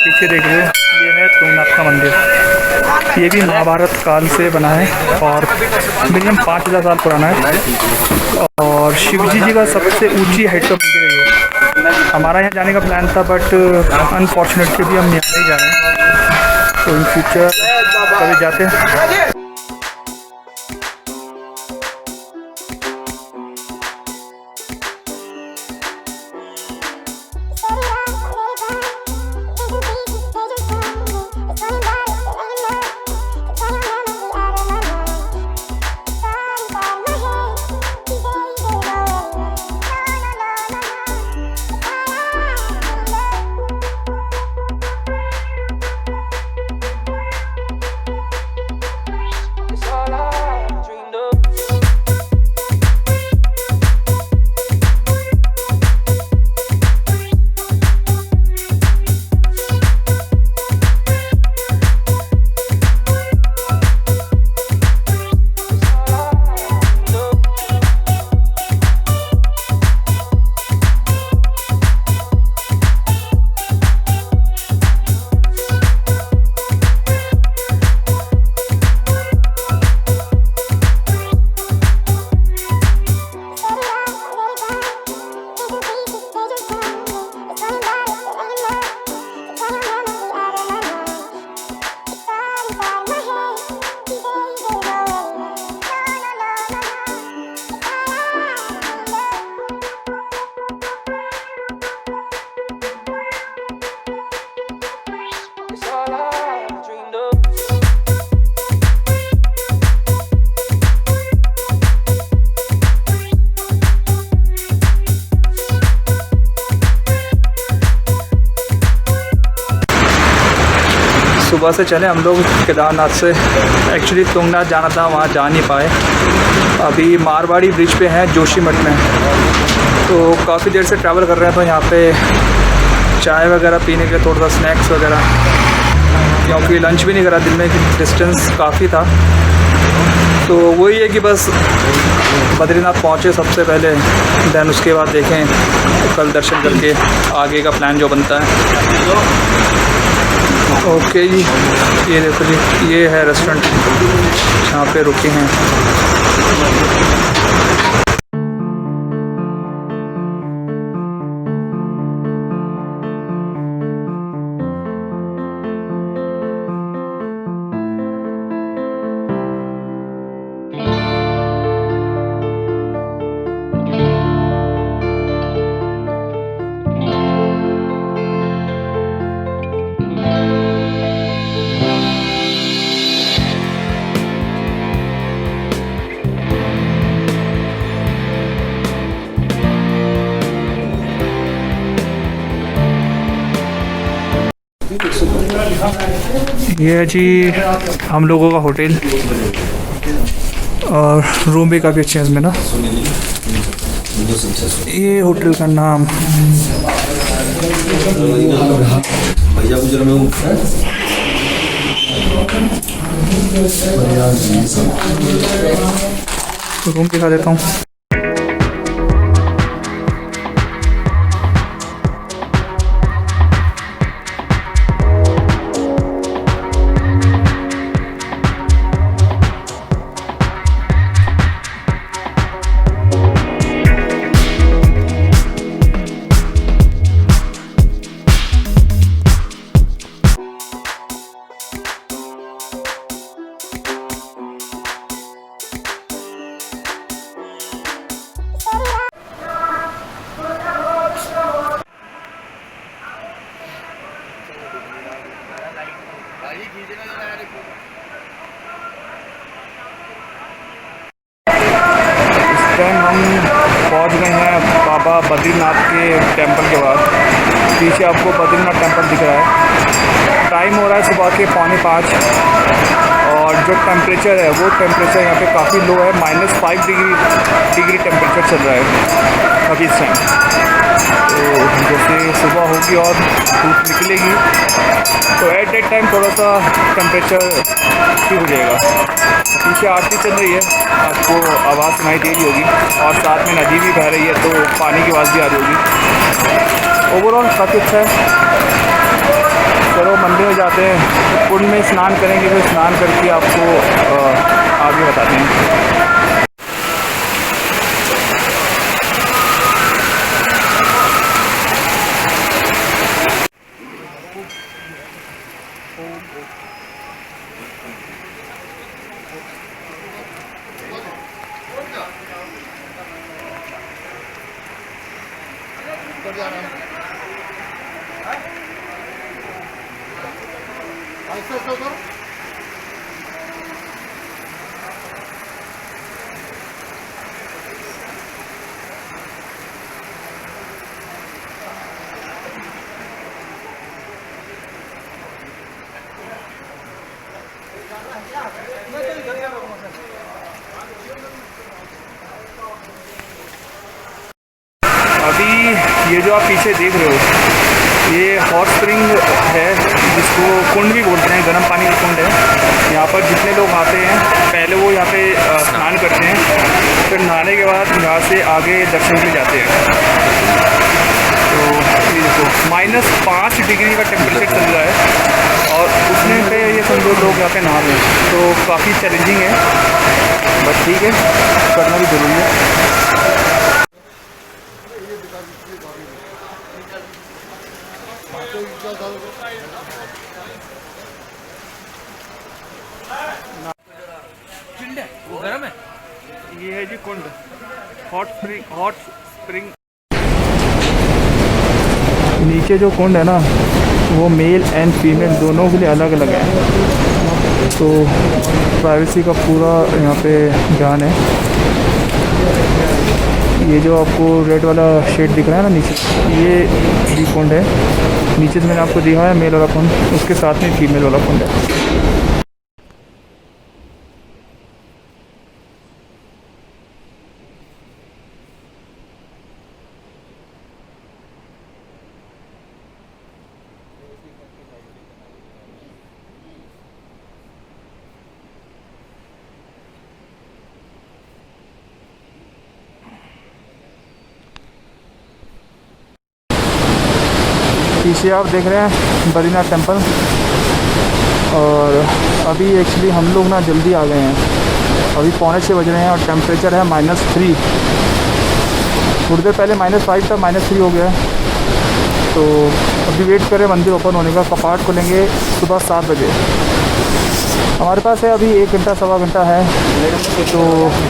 पीछे देख रहे हो ये है तुंगनाथ का मंदिर। ये भी महाभारत काल से बना है और मिनिमम 5000 साल पुराना है और शिवजी जी का सबसे ऊंची हाइट का मंदिर है ये। हमारा यहाँ जाने का प्लान था बट अनफॉर्चुनेटली भी हम यहाँ नहीं जा रहे हैं, तो इन फ्यूचर कभी जाते हैं। सुबह से चले हम लोग केदारनाथ से। एक्चुअली तुंगनाथ जाना था, वहाँ जा नहीं पाए। अभी मारवाड़ी ब्रिज पे हैं जोशीमठ में, तो काफ़ी देर से ट्रैवल कर रहे हैं, तो यहाँ पे चाय वगैरह पीने के लिए थोड़ा सा स्नैक्स वगैरह, क्योंकि लंच भी नहीं करा दिन में, डिस्टेंस काफ़ी था। तो वही है कि बस बद्रीनाथ पहुँचे सबसे पहले, देन उसके बाद देखें तो कल दर्शन करके आगे का प्लान जो बनता है। ओके जी, ये देखो जी, ये है रेस्टोरेंट जहाँ पे रुके हैं। ये है जी हम लोगों का होटल, और रूम भी काफ़ी अच्छे हैं इसमें ना। ये होटल का नाम रूम दिखा देता हूँ। पहुंच गए हैं बाबा बद्रीनाथ के टेंपल के बाद। पीछे आपको बद्रीनाथ टेंपल दिख रहा है। टाइम हो रहा है सुबह के 4:45 और जो टेम्परेचर है वो टेम्परेचर यहाँ पे काफ़ी लो है, -5 डिग्री टेम्परेचर चल रहा है अभी इस टाइम। तो जैसे सुबह होगी और धूप निकलेगी तो एट दैट टाइम थोड़ा सा टेम्परेचर ठीक हो जाएगा। पीछे आरती चल रही है, आपको आवाज़ सुनाई दे रही होगी, और साथ में नदी भी बह रही है तो पानी की आवाज़ भी आ रही होगी। ओवरऑल काफ़ी अच्छा है। चलो मंदिर में जाते हैं, कुंड में स्नान करेंगे, फिर स्नान करके आपको आगे बताते हैं। अभी ये जो आप पीछे देख रहे हो ये हॉट स्प्रिंग है, जिसको कुंड भी बोलते हैं, गर्म पानी का कुंड है। यहाँ पर जितने लोग आते हैं पहले वो यहाँ पे स्नान करते हैं, फिर नहाने के बाद यहाँ से आगे दर्शन के लिए जाते हैं। तो ये देखो -5 डिग्री का टेम्परेचर चल रहा है और उसमें पे ये समझो लोग यहाँ पे नहा रहे हैं, तो काफ़ी चैलेंजिंग है, बट ठीक है, करना भी ज़रूरी है। वो गरम है। ये है जी कुंड, हॉट स्प्रिंग। नीचे जो कुंड है ना वो मेल एंड फीमेल दोनों के लिए अलग अलग है, तो प्राइवेसी का पूरा यहाँ पे ध्यान है। ये जो आपको रेड वाला शेड दिख रहा है ना नीचे, ये भी कुंड है। नीचे से मैंने आपको दिखा है मेल वाला कुंड, उसके साथ में फीमेल वाला कुंड है। पीछे आप देख रहे हैं बद्रीनाथ टेम्पल, और अभी एक्चुअली हम लोग ना जल्दी आ गए हैं, अभी 5:45 बज रहे हैं और टेम्परेचर है -3। थोड़ी देर पहले -5 था, -3 हो गया है। तो अभी वेट करें मंदिर ओपन होने का। कपाट खोलेंगे सुबह 7 बजे। हमारे पास है अभी 1 घंटा सवा घंटा है, तो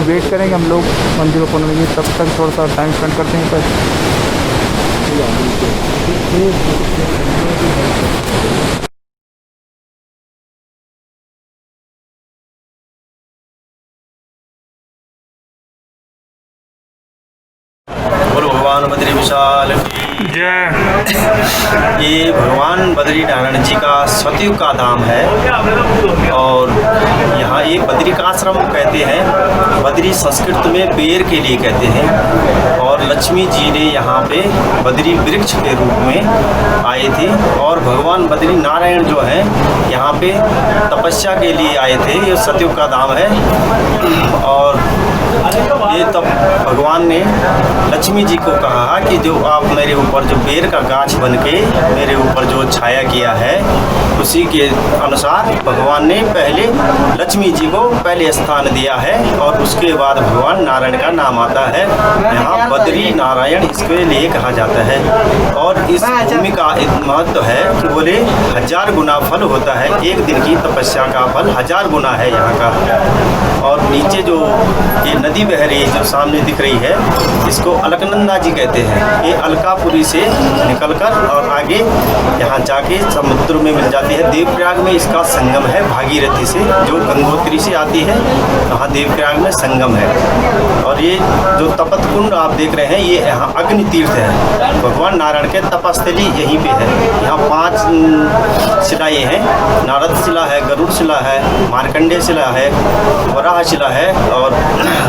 वेट करेंगे हम लोग मंदिर ओपन होने की। तब तक थोड़ा सा टाइम स्पेंड करते हैं पर बोलो भगवान बद्री विशाल की जय। ये भगवान बद्री नारायण जी का सतयुग का धाम है और यहाँ एक बद्री का आश्रम कहते हैं। बद्री संस्कृत में बेर के लिए कहते हैं और लक्ष्मी जी ने यहाँ पे बद्री वृक्ष के रूप में आए थे और भगवान बद्री नारायण जो है यहाँ पे तपस्या के लिए आए थे। ये सतयुग का धाम है और ये तब भगवान ने लक्ष्मी जी को कहा कि जो आप मेरे ऊपर जो बेर का गाछ बन के मेरे ऊपर जो छाया किया है, उसी के अनुसार भगवान ने पहले लक्ष्मी जी को पहले स्थान दिया है और उसके बाद भगवान नारायण का नाम आता है। यहाँ बद्री नारायण इसके लिए कहा जाता है और इस भूमि का महत्व है कि बोले 1000 गुना फल होता है। एक दिन की तपस्या का फल 1000 गुना है यहाँ का। और नीचे जो ये नदी बह रही है जो सामने दिख रही है, इसको अलकनंदा जी कहते हैं। ये अलकापुरी से निकलकर और आगे यहाँ जाके समुद्र में मिल जाती है। देवप्रयाग में इसका संगम है भागीरथी से, जो गंगोत्री से आती है, वहाँ देवप्रयाग में संगम है। और ये जो तपत कुंड आप देख रहे हैं, ये यहाँ अग्नि तीर्थ है। भगवान नारायण के तपस्थली यहीं पे है। यहाँ 5 शिलाएँ हैं, नारद शिला है, गरुड़ शिला है, मार्कंडेय शिला है, वराह शिला है और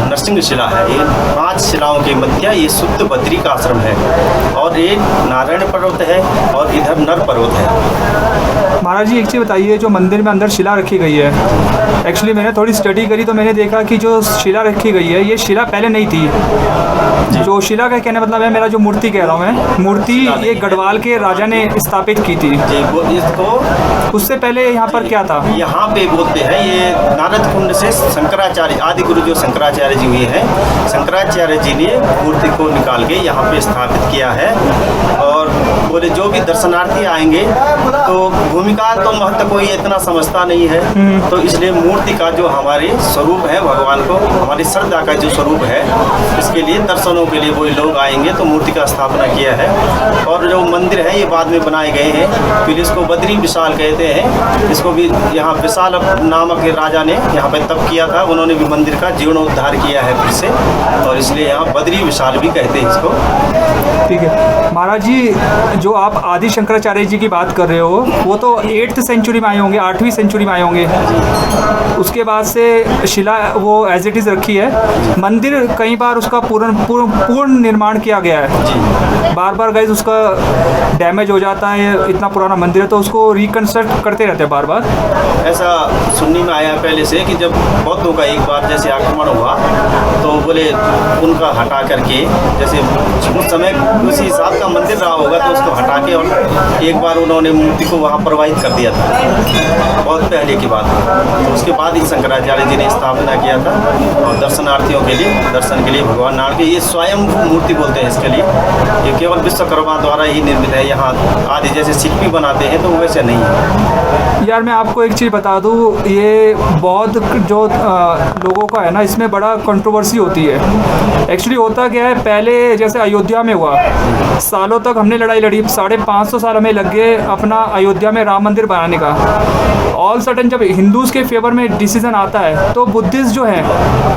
नरसिंह शिला है। ये 5 शिलाओं के मध्य ये शुद्ध बद्री का आश्रम है और ये नारायण पर्वत है और इधर नर पर्वत है। महाराज जी एक चीज़ बताइए, जो मंदिर में अंदर शिला रखी गई है, एक्चुअली मैंने थोड़ी स्टडी करी तो मैंने देखा कि जो शिला रखी गई है ये शिला पहले नहीं थी। जो शिला का कहने मतलब है, मेरा जो मूर्ति कह रहा हूँ मैं, मूर्ति ये गढ़वाल के राजा ने स्थापित की थी। जी, वो इसको उससे पहले यहाँ पर क्या था? यहाँ पे बोलते हैं ये नारद कुंड से शंकराचार्य आदि गुरु जो शंकराचार्य जी हुए हैं, शंकराचार्य जी ने मूर्ति को निकाल के यहाँ पे स्थापित किया है। और बोले जो भी दर्शनार्थी आएंगे तो भूमिका तो महत्व कोई इतना समझता नहीं है, तो इसलिए मूर्ति का जो हमारे स्वरूप है, भगवान को हमारी श्रद्धा का जो स्वरूप है, इसके लिए दर्शनों के लिए वही लोग आएंगे तो मूर्ति का स्थापना किया है। और जो मंदिर है ये बाद में बनाए गए हैं, फिर इसको बद्री विशाल कहते हैं। इसको भी यहाँ विशाल नामक राजा ने यहाँ पे तप किया था, उन्होंने भी मंदिर का जीर्णोद्धार किया है फिर से, और इसलिए यहाँ बद्री विशाल भी कहते हैं इसको। ठीक है महाराज जी, जो आप आदि शंकराचार्य जी की बात कर रहे हो वो तो 8th सेंचुरी में आए होंगे, 8वीं सेंचुरी में आए होंगे। उसके बाद से शिला वो एज इट इज़ रखी है। मंदिर कई बार उसका पूर्ण निर्माण किया गया है, बार बार गाइस उसका डैमेज हो जाता है, इतना पुराना मंदिर है तो उसको रिकंस्ट्रक्ट करते रहते हैं बार बार। ऐसा सुनने में आया पहले से कि जब बौद्धों का एक बार जैसे आक्रमण हुआ तो बोले उनका हटा करके, जैसे उस समय उसी हिसाब का मंदिर रहा होगा तो उसको हटा के और एक बार उन्होंने मूर्ति को वहाँ प्रवाहित कर दिया था, बहुत पहले की बात है। तो उसके बाद ही शंकराचार्य जी ने स्थापना किया था और दर्शनार्थियों के लिए, दर्शन के लिए भगवान नारायण की ये स्वयं मूर्ति बोलते हैं इसके लिए। ये केवल विश्वकर्मा द्वारा ही निर्मित है। यहाँ आदि जैसे शिल्पी बनाते हैं तो वैसे नहीं है। यार मैं आपको एक चीज़ बता दूँ, ये बौद्ध जो लोगों का है ना, इसमें बड़ा कंट्रोवर्सी होती है। एक्चुअली होता क्या है, पहले जैसे अयोध्या में हुआ, सालों तक हमने लड़ाई लड़ी, 550 साल हमें लग गए अपना अयोध्या में राम मंदिर बनाने का। ऑल सडन जब हिंदूज़ के फेवर में डिसीजन आता है तो बुद्धिस्ट जो है,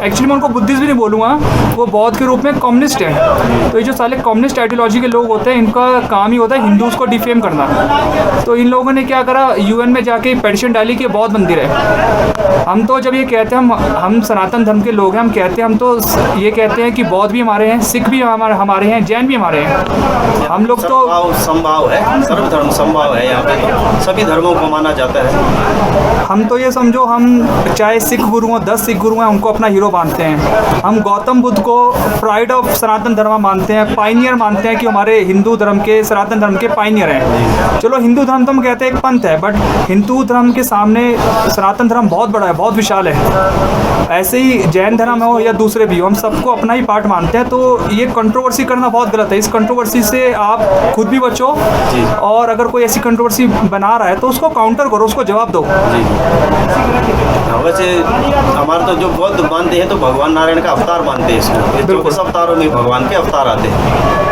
एक्चुअली मैं उनको बुद्धिस्ट भी नहीं बोलूँगा, वो बौद्ध के रूप में कम्युनिस्ट हैं। तो ये जो साले कम्युनिस्ट आइडियोलॉजी के लोग होते हैं, इनका काम ही होता है हिंदूज़ को डिफेम करना। तो इन लोगों ने क्या करा, UN में जाके पेटिशन डाली कि बौद्ध मंदिर है। हम तो जब ये कहते हैं हम सनातन धर्म के लोग हैं, हम कहते हैं, हम तो ये कहते हैं कि बौद्ध भी हमारे हैं, सिख भी हमारे हैं, जैन भी हमारे हैं। हम लोग तो संभाव है, सर्वधर्म संभाव है, यहाँ पे तो सभी धर्मों को माना जाता है। हम तो ये समझो, हम चाहे सिख गुरु हों, 10 सिख गुरु हैं, उनको अपना हीरो मानते हैं। हम गौतम बुद्ध को प्राइड ऑफ सनातन धर्म मानते हैं, पाइनियर मानते हैं कि हमारे हिंदू धर्म के, सनातन धर्म के पाइनियर हैं। चलो हिंदू धर्म तो हम कहते हैं एक पंथ है, बट हिंदू धर्म के सामने सनातन धर्म बहुत बड़ा है, बहुत विशाल है। ऐसे ही जैन धर्म हो या दूसरे भी हो, हम सबको अपना ही पार्ट मानते हैं। तो ये कंट्रोवर्सी करना बहुत गलत है। इस कंट्रोवर्सी से आप खुद भी बचो, और अगर कोई ऐसी कंट्रोवर्सी बना रहा है तो उसको काउंटर करो, उसको जवाब दो। वैसे हमारे तो जो बौद्ध मानते हैं तो भगवान नारायण का अवतार मानते हैं इसको। 24 अवतारों में भगवान के अवतार आते हैं।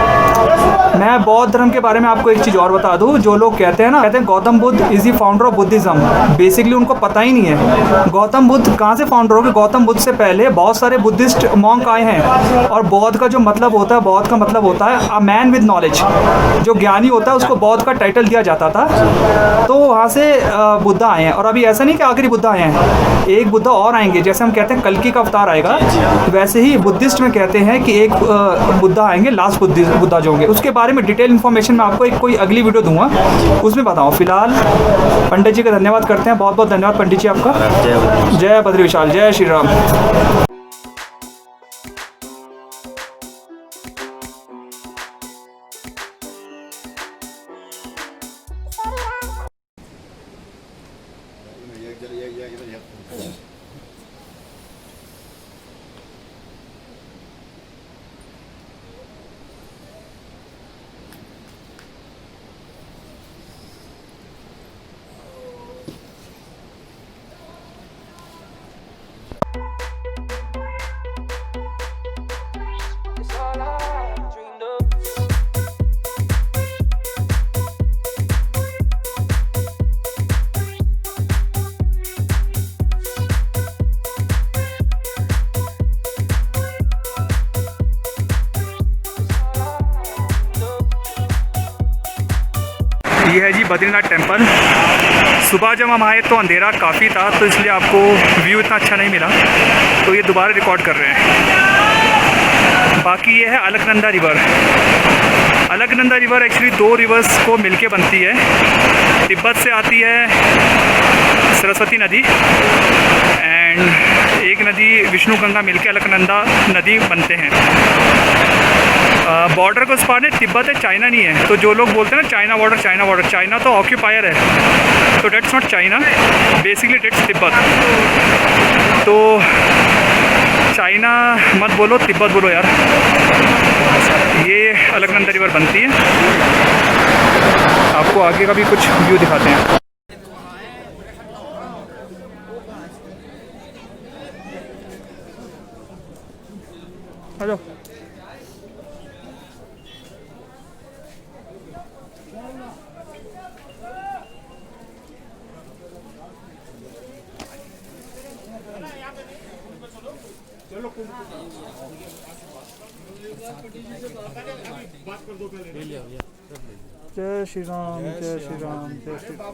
मैं बौद्ध धर्म के बारे में आपको एक चीज़ और बता दूं, जो लोग कहते हैं ना, कहते हैं Gautam Buddha is the founder of Buddhism. Basically उनको पता ही नहीं है गौतम बुद्ध कहाँ से फाउंडर हो गए। गौतम बुद्ध से पहले बहुत सारे बुद्धिस्ट मॉन्क आए हैं, और बौद्ध का जो मतलब होता है, बौद्ध का मतलब होता है अ मैन विद नॉलेज। जो ज्ञानी होता है उसको बौद्ध का टाइटल दिया जाता था। तो वहाँ से बुद्धा आए हैं, और अभी ऐसा नहीं कि आखिरी बुद्धा आए हैं, एक बुद्धा और आएंगे। जैसे हम कहते हैं कल्कि का अवतार आएगा, वैसे ही बुद्धिस्ट में कहते हैं कि एक बुद्धा आएंगे, लास्ट बुद्धा जो होंगे। उसके बारे में डिटेल इन्फॉर्मेशन मैं आपको कोई अगली वीडियो दूंगा, उसमें बताऊँ। फिलहाल पंडित जी का धन्यवाद करते हैं, बहुत बहुत धन्यवाद पंडित जी आपका। जय बद्री विशाल, जय श्री राम। ये है जी बद्रीनाथ टेम्पल। सुबह जब हम आए तो अंधेरा काफ़ी था, तो इसलिए आपको व्यू इतना अच्छा नहीं मिला, तो ये दोबारा रिकॉर्ड कर रहे हैं। बाकी ये है Alaknanda river. Alaknanda river actually 2 reverse को मिलके बनती है। तिब्बत से आती है सरस्वती नदी एंड एक नदी विष्णुगंगा मिलके अलकनंदा नदी बनते हैं। बॉर्डर को उस पार है, तिब्बत है, चाइना नहीं है। तो जो लोग बोलते हैं ना चाइना बॉर्डर, चाइना तो ऑक्यूपायर है, तो that's not China, basically that's Tibet. तो चाइना मत बोलो, तिब्बत बोलो यार। ये अलकनंदा रिवर बनती है। आपको आगे का भी कुछ व्यू दिखाते हैं। आ जाओ। जय श्री राम, जय श्री राम, जय श्री राम।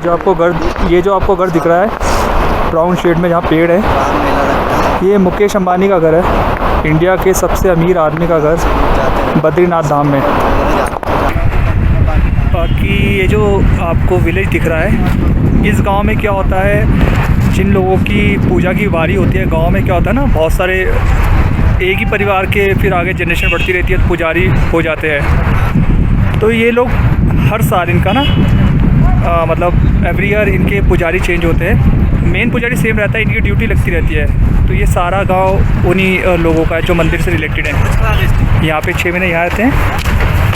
जो आपको घर, ये जो आपको घर दिख रहा है ब्राउन शेड में, जहाँ पेड़ है, ये मुकेश अंबानी का घर है, इंडिया के सबसे अमीर आदमी का घर बद्रीनाथ धाम में। बाकी ये जो आपको विलेज दिख रहा है, इस गांव में क्या होता है, जिन लोगों की पूजा की बारी होती है, गांव में क्या होता है ना, बहुत सारे एक ही परिवार के फिर आगे जनरेशन बढ़ती रहती है तो पुजारी हो जाते हैं। तो ये लोग हर साल इनका ना मतलब एवरी ईयर इनके पुजारी चेंज होते हैं। मेन पुजारी सेम रहता है, इनकी ड्यूटी लगती रहती है। तो ये सारा गांव उन्हीं लोगों का है जो मंदिर से रिलेटेड है। यहाँ पे 6 महीने यहाँ रहते हैं।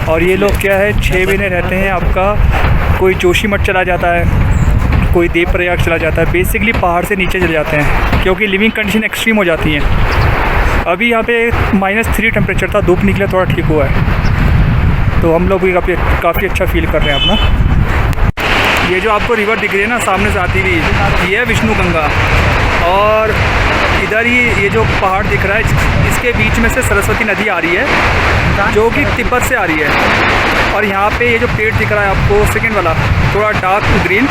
और ये लोग क्या है, 6 महीने रहते हैं। आपका कोई जोशीमठ चला जाता है, कोई देव प्रयाग चला जाता है, बेसिकली पहाड़ से नीचे चले जाते हैं क्योंकि लिविंग कंडीशन एक्सट्रीम हो जाती हैं। अभी यहाँ पे -3 टेम्परेचर था, धूप निकला, थोड़ा ठीक हुआ है। तो हम लोग भी काफ़ी अच्छा फील कर रहे हैं अपना। ये जो आपको रिवर दिख रही है ना सामने से आती हुई, ये है विष्णुगंगा। और इधर ही ये जो पहाड़ दिख रहा है, इसके बीच में से सरस्वती नदी आ रही है जो कि तिब्बत से आ रही है। और यहाँ पे ये जो पेड़ दिख रहा है आपको सेकंड वाला, थोड़ा डार्क ग्रीन,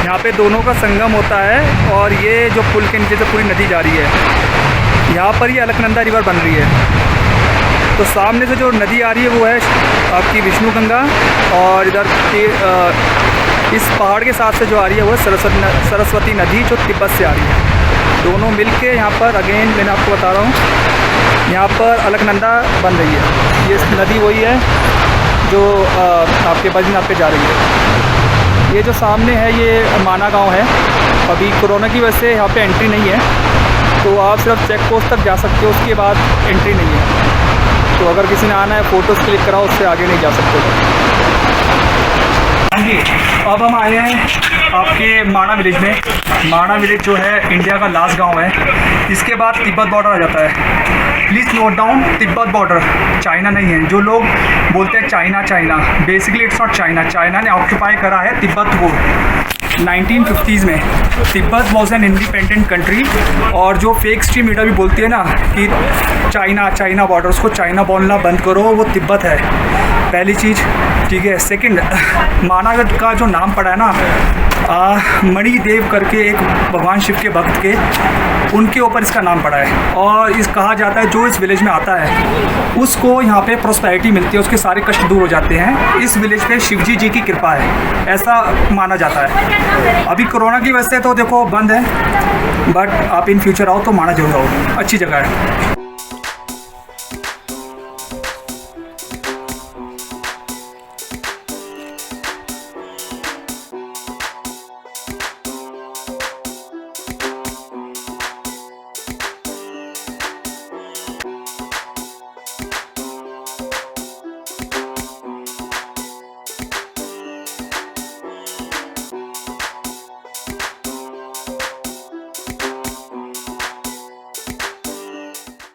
यहाँ पे दोनों का संगम होता है। और ये जो पुल के नीचे से पूरी नदी जा रही है, यहाँ पर ही अलकनंदा रिवर बन रही है। तो सामने से जो नदी आ रही है वो है आपकी विष्णुगंगा, और इधर इस पहाड़ के साथ से जो आ रही है वो सरस्वती नदी जो तिब्बत से आ रही है। दोनों मिलके यहाँ पर, अगेन मैंने आपको बता रहा हूँ, यहाँ पर अलकनंदा बन रही है। ये नदी वही है जो आपके बद्रीनाथ पे जा रही है। ये जो सामने है ये माना गांव है। अभी कोरोना की वजह से यहाँ पे एंट्री नहीं है, तो आप सिर्फ चेक पोस्ट तक जा सकते हो, उसके बाद एंट्री नहीं है। तो अगर किसी ने आना है फ़ोटोज़ क्लिक कराओ, उससे आगे नहीं जा सकते। अब हम आए हैं आपके माना विलेज में। माना विलेज जो है इंडिया का लास्ट गांव है। इसके बाद तिब्बत बॉर्डर आ जाता है। Please note down, Tibet border, China नहीं है। जो लोग बोलते हैं China, basically it's not China. China ने ऑक्यूपाई करा है तिब्बत को 1950s में। Tibet was an independent country. और जो फेक स्ट्रीम मीडिया भी बोलती है ना कि चाइना बॉर्डर, उसको चाइना बोलना बंद करो, वो तिब्बत है पहली चीज़, ठीक है। सेकंड, माना का जो नाम पड़ा है ना, मणिदेव करके एक भगवान शिव के भक्त के, उनके ऊपर इसका नाम पड़ा है। और इस कहा जाता है जो इस विलेज में आता है उसको यहाँ पे प्रोस्पेरिटी मिलती है, उसके सारे कष्ट दूर हो जाते हैं। इस विलेज पे शिवजी जी की कृपा है, ऐसा माना जाता है। अभी कोरोना की वजह से तो देखो बंद है, बट आप इन फ्यूचर आओ तो माना जरूर आओ, अच्छी जगह है।